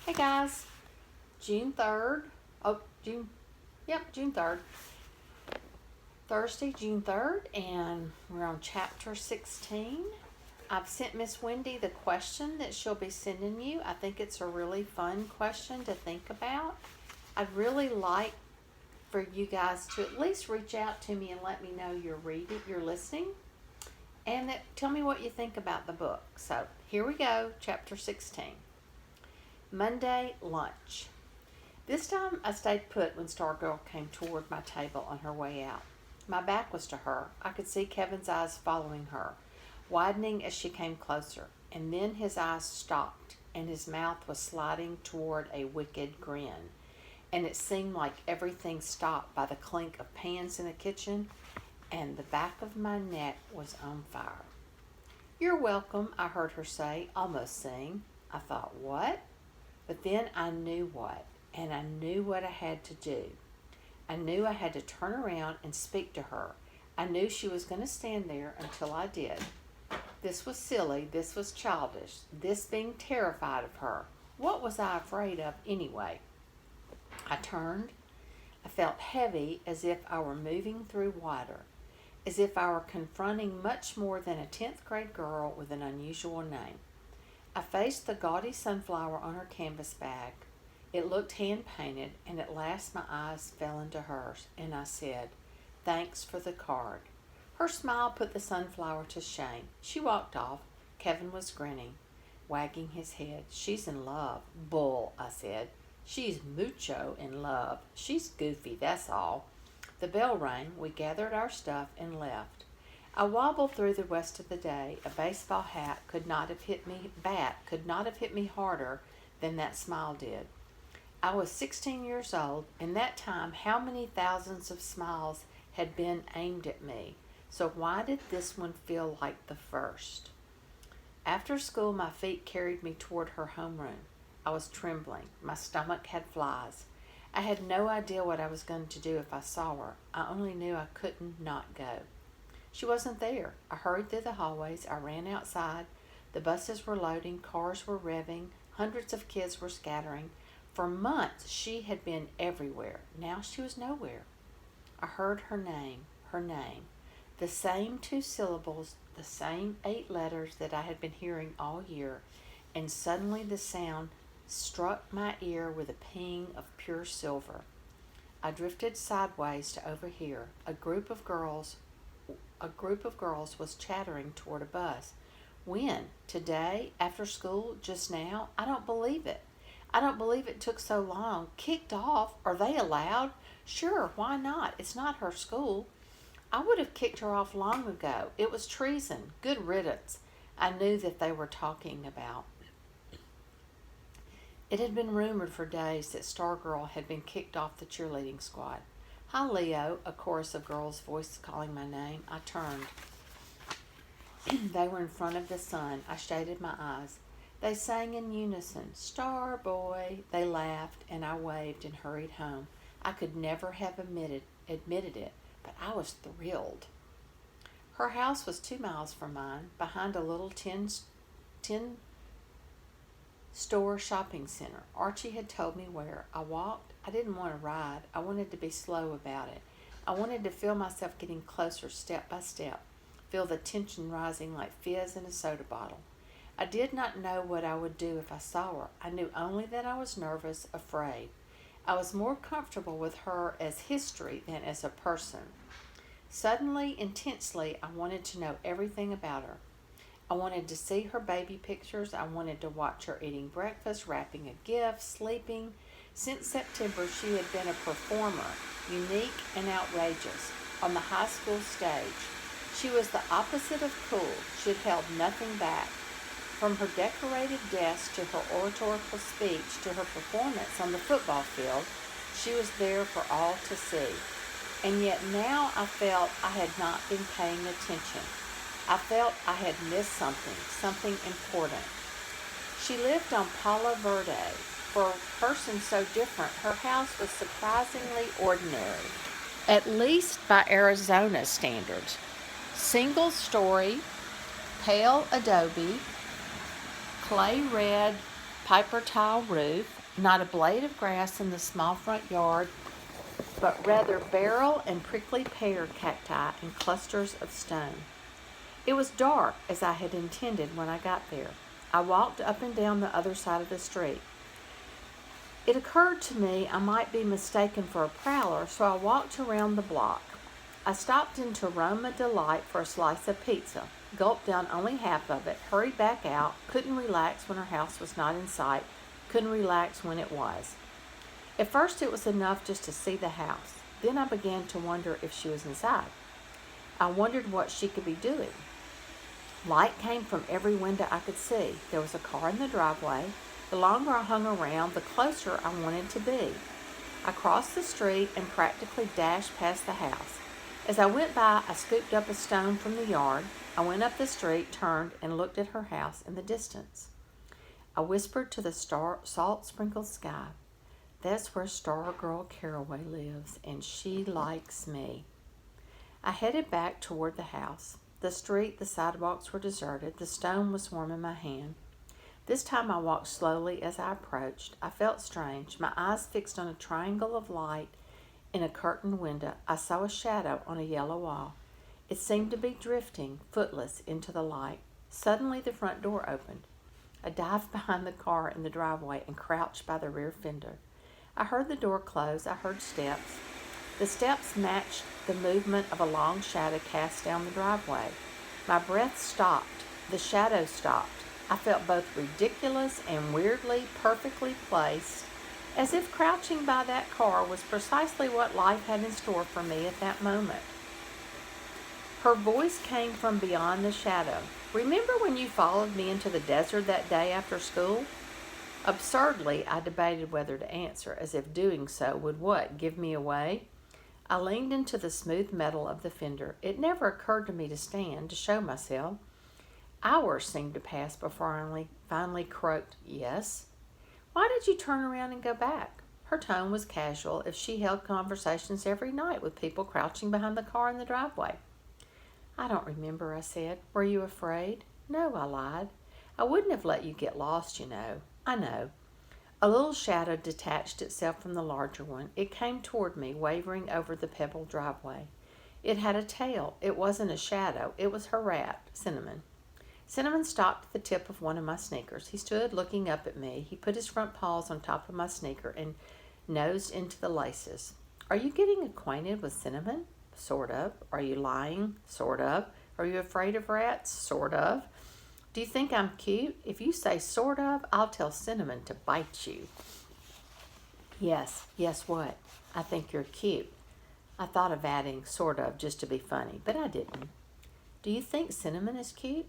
Hey guys, June 3rd. Oh, June 3rd. Thursday, June 3rd, and we're on chapter 16. I've sent Miss Wendy the question that she'll be sending you. I think it's a really fun question to think about. I'd really like for you guys to at least reach out to me and let me know you're listening, and tell me what you think about the book. So here we go, chapter 16. Monday lunch. This time I stayed put when Stargirl came toward my table on her way out. My back was to her. I could see Kevin's eyes following her, widening as she came closer, and then his eyes stopped, and his mouth was sliding toward a wicked grin, and it seemed like everything stopped by the clink of pans in the kitchen, and the back of my neck was on fire. "You're welcome," I heard her say, almost sing. I thought, what? But then I knew what, and I knew what I had to do. I knew I had to turn around and speak to her. I knew she was going to stand there until I did. This was silly. This was childish. This being terrified of her. What was I afraid of anyway? I turned. I felt heavy, as if I were moving through water, as if I were confronting much more than a 10th grade girl with an unusual name. I faced the gaudy sunflower on her canvas bag. It looked hand-painted, and at last my eyes fell into hers, and I said, "Thanks for the card." Her smile put the sunflower to shame. She walked off. Kevin was grinning, wagging his head. "She's in love." "Bull," I said. "She's mucho in love. She's goofy, that's all." The bell rang. We gathered our stuff and left. I wobbled through the rest of the day. A baseball could not have hit me harder than that smile did. I was 16 years old, and that time how many thousands of smiles had been aimed at me. So why did this one feel like the first? After school, my feet carried me toward her homeroom. I was trembling. My stomach had flies. I had no idea what I was going to do if I saw her. I only knew I couldn't not go. She wasn't there. I hurried through the hallways. I ran outside. The buses were loading. Cars were revving. Hundreds of kids were scattering. For months she had been everywhere. Now she was nowhere. I heard her name. The same 2 syllables, the same 8 letters that I had been hearing all year, and suddenly the sound struck my ear with a ping of pure silver. I drifted sideways to overhear. A group of girls was chattering toward a bus. When? Today? After school? Just now? I don't believe it. I don't believe it took so long. Kicked off? Are they allowed? Sure, why not? It's not her school. I would have kicked her off long ago. It was treason. Good riddance. I knew that they were talking about. It had been rumored for days that Stargirl had been kicked off the cheerleading squad. "Hi, Leo," a chorus of girls' voices calling my name. I turned. They were in front of the sun. I shaded my eyes. They sang in unison, "Star Boy." They laughed, and I waved and hurried home. I could never have admitted it, but I was thrilled. Her house was 2 miles from mine, behind a little ten-store shopping center. Archie had told me where. I walked. I didn't want to ride. I wanted to be slow about it. I wanted to feel myself getting closer step by step, feel the tension rising like fizz in a soda bottle. I did not know what I would do if I saw her. I knew only that I was nervous, afraid. I was more comfortable with her as history than as a person. Suddenly, intensely, I wanted to know everything about her. I wanted to see her baby pictures. I wanted to watch her eating breakfast, wrapping a gift, sleeping. Since September, she had been a performer, unique and outrageous, on the high school stage. She was the opposite of cool. She had held nothing back. From her decorated desk to her oratorical speech to her performance on the football field, she was there for all to see. And yet now I felt I had not been paying attention. I felt I had missed something important. She lived on Palo Verde. For a person so different, her house was surprisingly ordinary, at least by Arizona standards. Single story, pale adobe, clay red paper tile roof, not a blade of grass in the small front yard, but rather beryl and prickly pear cacti and clusters of stone. It was dark as I had intended when I got there. I walked up and down the other side of the street. It occurred to me I might be mistaken for a prowler, so I walked around the block. I stopped into Roma Delight for a slice of pizza, gulped down only half of it, hurried back out, couldn't relax when her house was not in sight, couldn't relax when it was. At first it was enough just to see the house. Then I began to wonder if she was inside. I wondered what she could be doing. Light came from every window I could see. There was a car in the driveway. The longer I hung around, the closer I wanted to be. I crossed the street and practically dashed past the house. As I went by, I scooped up a stone from the yard. I went up the street, turned, and looked at her house in the distance. I whispered to the salt-sprinkled sky, "That's where Stargirl Caraway lives, and she likes me." I headed back toward the house. The street, the sidewalks were deserted. The stone was warm in my hand. This time I walked slowly as I approached. I felt strange. My eyes fixed on a triangle of light in a curtained window. I saw a shadow on a yellow wall. It seemed to be drifting, footless, into the light. Suddenly the front door opened. I dived behind the car in the driveway and crouched by the rear fender. I heard the door close. I heard steps. The steps matched the movement of a long shadow cast down the driveway. My breath stopped. The shadow stopped. I felt both ridiculous and weirdly perfectly placed, as if crouching by that car was precisely what life had in store for me at that moment. Her voice came from beyond the shadow. "Remember when you followed me into the desert that day after school?" Absurdly, I debated whether to answer, as if doing so would what, give me away? I leaned into the smooth metal of the fender. It never occurred to me to stand, to show myself. Hours seemed to pass before I finally croaked, "Yes." "Why did you turn around and go back?" Her tone was casual, if she held conversations every night with people crouching behind the car in the driveway. "I don't remember," I said. "Were you afraid?" "No," I lied. "I wouldn't have let you get lost, you know." "I know." A little shadow detached itself from the larger one. It came toward me, wavering over the pebbled driveway. It had a tail. It wasn't a shadow. It was her rat, Cinnamon. Cinnamon stopped at the tip of one of my sneakers. He stood looking up at me. He put his front paws on top of my sneaker and nosed into the laces. "Are you getting acquainted with Cinnamon?" "Sort of." "Are you lying?" "Sort of." "Are you afraid of rats?" "Sort of." "Do you think I'm cute?" "If you say sort of, I'll tell Cinnamon to bite you." "Yes. Yes what?" "I think you're cute." I thought of adding sort of just to be funny, but I didn't. "Do you think Cinnamon is cute?"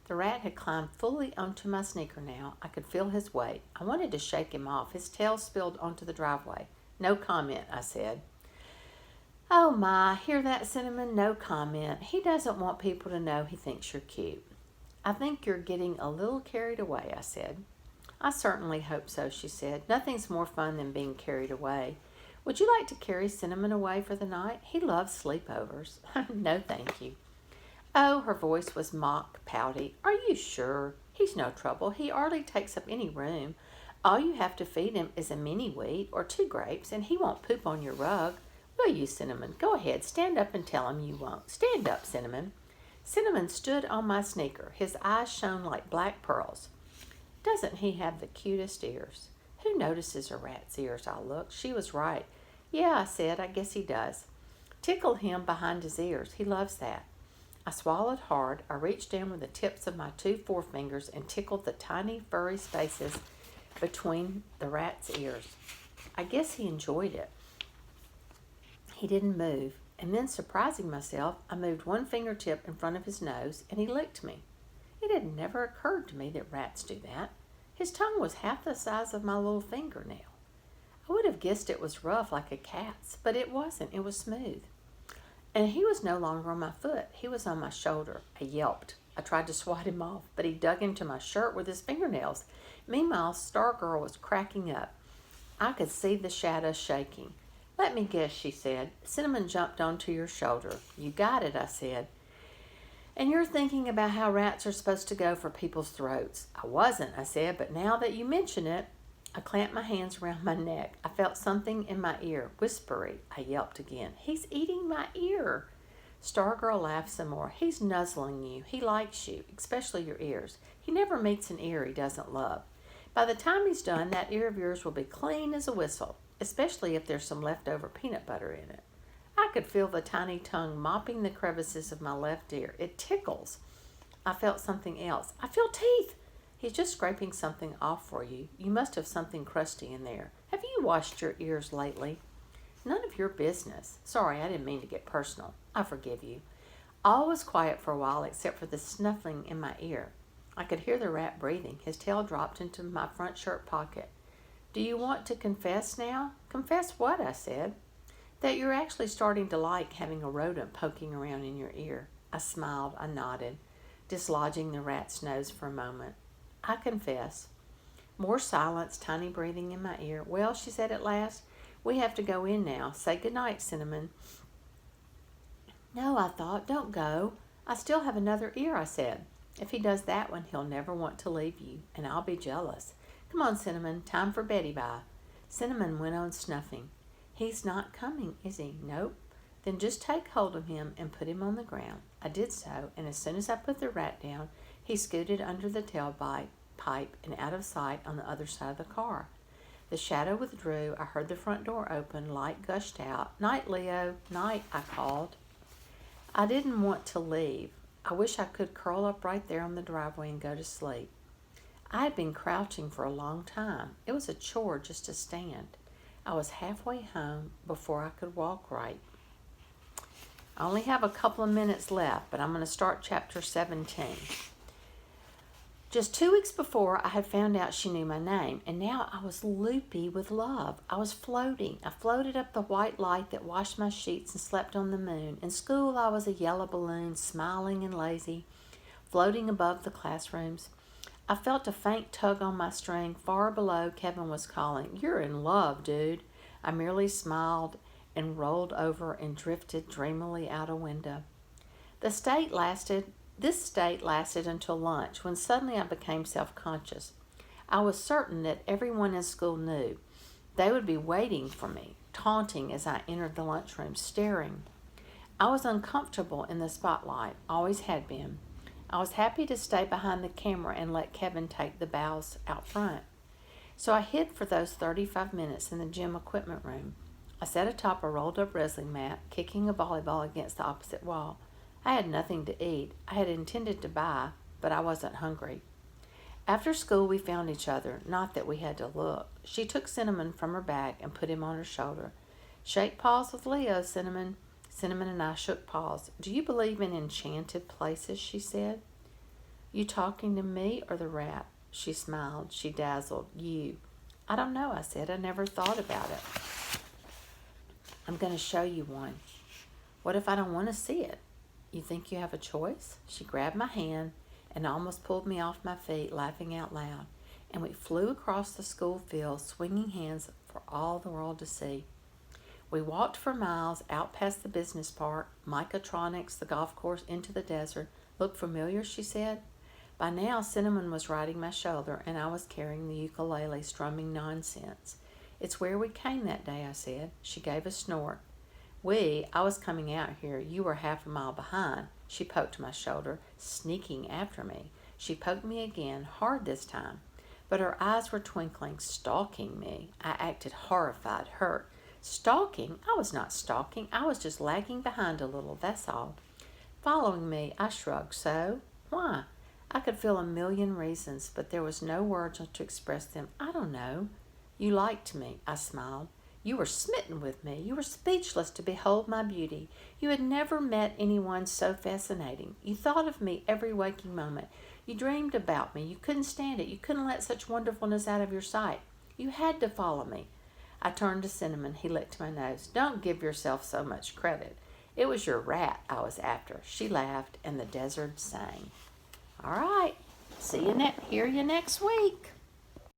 The rat had climbed fully onto my sneaker now. I could feel his weight. I wanted to shake him off. His tail spilled onto the driveway. "No comment," I said. "Oh my, hear that, Cinnamon? No comment. He doesn't want people to know he thinks you're cute." "I think you're getting a little carried away," I said. "I certainly hope so," she said. "Nothing's more fun than being carried away. Would you like to carry Cinnamon away for the night? He loves sleepovers." "No, thank you." "Oh," her voice was mock pouty. "Are you sure? He's no trouble. He hardly takes up any room. All you have to feed him is a mini wheat or 2 grapes, and he won't poop on your rug. Will you, Cinnamon? Go ahead, stand up and tell him you won't. Stand up, Cinnamon." Cinnamon stood on my sneaker. His eyes shone like black pearls. "Doesn't he have the cutest ears?" "Who notices a rat's ears?" I looked. She was right. "Yeah," I said, "I guess he does. Tickle him behind his ears. He loves that." I swallowed hard. I reached down with the tips of my 2 forefingers and tickled the tiny furry spaces between the rat's ears. I guess he enjoyed it. He didn't move, and then, surprising myself, I moved one fingertip in front of his nose, and he licked me. It had never occurred to me that rats do that. His tongue was half the size of my little fingernail. I would have guessed it was rough like a cat's, but it wasn't. It was smooth. And he was no longer on my foot. He was on my shoulder. I yelped. I tried to swat him off, but he dug into my shirt with his fingernails. Meanwhile, Stargirl was cracking up. I could see the shadow shaking. "Let me guess," she said. "Cinnamon jumped onto your shoulder." "You got it," I said. And you're thinking about how rats are supposed to go for people's throats. I wasn't, I said, but now that you mention it, I clamped my hands around my neck. I felt something in my ear. Whispery, I yelped again. He's eating my ear. Stargirl laughed some more. He's nuzzling you. He likes you, especially your ears. He never meets an ear he doesn't love. By the time he's done, that ear of yours will be clean as a whistle, especially if there's some leftover peanut butter in it. I could feel the tiny tongue mopping the crevices of my left ear. It tickles. I felt something else. I feel teeth. He's just scraping something off for you. You must have something crusty in there. Have you washed your ears lately? None of your business. Sorry, I didn't mean to get personal. I forgive you. All was quiet for a while except for the snuffling in my ear. I could hear the rat breathing. His tail dropped into my front shirt pocket. Do you want to confess now? Confess what? I said. That you're actually starting to like having a rodent poking around in your ear. I smiled. I nodded, dislodging the rat's nose for a moment. I confess. More silence, tiny breathing in my ear. Well, she said at last, we have to go in now. Say good night, Cinnamon. No, I thought, don't go. I still have another ear, I said. If he does that one, he'll never want to leave you, and I'll be jealous. Come on, Cinnamon, time for Betty bye. Cinnamon went on snuffing. He's not coming, is he? Nope. Then just take hold of him and put him on the ground. I did so, and as soon as I put the rat down, he scooted under the tailpipe and out of sight on the other side of the car. The shadow withdrew. I heard the front door open. Light gushed out. Night, Leo. Night, I called. I didn't want to leave. I wish I could curl up right there on the driveway and go to sleep. I had been crouching for a long time. It was a chore just to stand. I was halfway home before I could walk right. I only have a couple of minutes left, but I'm going to start chapter 17. Just 2 weeks before, I had found out she knew my name, and now I was loopy with love. I was floating. I floated up the white light that washed my sheets and slept on the moon. In school, I was a yellow balloon, smiling and lazy, floating above the classrooms. I felt a faint tug on my string. Far below, Kevin was calling, "You're in love, dude." I merely smiled and rolled over and drifted dreamily out a window. This state lasted until lunch, when suddenly I became self-conscious. I was certain that everyone in school knew. They would be waiting for me, taunting as I entered the lunchroom, staring. I was uncomfortable in the spotlight, always had been. I was happy to stay behind the camera and let Kevin take the bows out front. So I hid for those 35 minutes in the gym equipment room. I sat atop a rolled-up wrestling mat, kicking a volleyball against the opposite wall. I had nothing to eat. I had intended to buy, but I wasn't hungry. After school, we found each other, not that we had to look. She took Cinnamon from her bag and put him on her shoulder. "Shake paws with Leo, Cinnamon." Cinnamon and I shook paws. "Do you believe in enchanted places?" she said. "You talking to me or the rat?" She smiled. She dazzled. "You." "I don't know," I said. "I never thought about it." "I'm going to show you one." "What if I don't want to see it?" "You think you have a choice?" She grabbed my hand and almost pulled me off my feet, laughing out loud. And we flew across the school field, swinging hands for all the world to see. We walked for miles, out past the business park, Micatronics, the golf course, into the desert. "Look familiar?" she said. By now, Cinnamon was riding my shoulder, and I was carrying the ukulele, strumming nonsense. "It's where we came that day," I said. She gave a snort. I was coming out here. You were half a mile behind." She poked my shoulder, sneaking after me. She poked me again, hard this time. But her eyes were twinkling, stalking me. I acted horrified, hurt. Stalking? I was not stalking. I was just lagging behind a little, that's all. Following me, I shrugged. "So? Why?" I could feel a million reasons, but there was no words to express them. "I don't know." "You liked me," I smiled. "You were smitten with me. You were speechless to behold my beauty. You had never met anyone so fascinating. You thought of me every waking moment. You dreamed about me. You couldn't stand it. You couldn't let such wonderfulness out of your sight. You had to follow me." I turned to Cinnamon. He licked my nose. "Don't give yourself so much credit. It was your rat I was after." She laughed, and the desert sang. All right. Hear you next week.